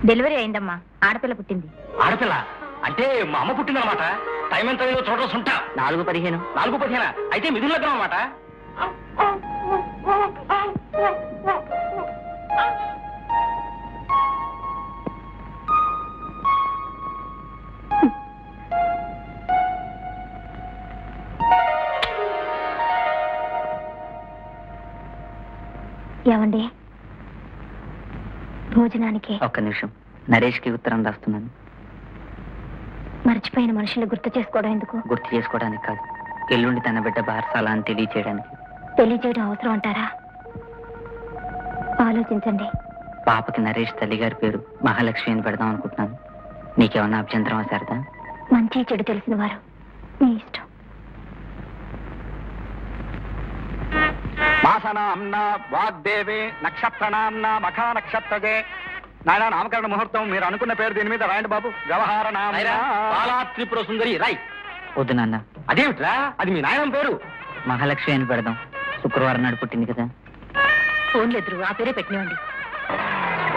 Delivery అయిందమ్మా, ఆడపిల్ల పుట్టింది. ఆడపిల్ల అంటే మా అమ్మ పుట్టిందన్నమాట. టైం ఎంత చూడడం ఉంటా. 4:15. 4:15 అయితే మిథున లగ్నం అన్నమాట. ఏమండి, భోజనానికి ఒక్క నిమిషం, నరేష్కి ఉత్తరం రాస్తున్నాను. మర్చిపోయిన మనుషులు గుర్తు చేసుకోవడం ఎందుకు? గుర్తు చేసుకోవడానికి కాదు, ఎల్లుండి తన బిడ్డ బారసాల అని తెలియచేయడానికి. తెలియజేయడం అవసరం అంటారా? ఆలోచించండి. పాపకి నరేష్ తల్లిగారి పేరు మహాలక్ష్మి అని పెడదాం అనుకుంటున్నాను. నీకేమన్నా అభ్యంతరమా శారదా? మంచి చెడు తెలిసిన వారు, మీ ఇష్టం. మాసనాంన వాగ్దేవి నక్షత్రనాంన మఖా నక్షత్రజే. నాయన నామకరణ ముహూర్తం. మీరు అనుకున్న పేరు దీని మీద రాయండి బాబు. వ్యవహార బాలా త్రిపుర సుందరి. రాయ్. వద్దు నాన్న. అదేమిట్రా, అది మీ నాయనం పేరు. మహాలక్ష్మి అని పెడదాం. శుక్రవారం నాడు పుట్టింది కదా. ఫోన్ లేదు, ఆ పేరే పెట్టినివ్వండి.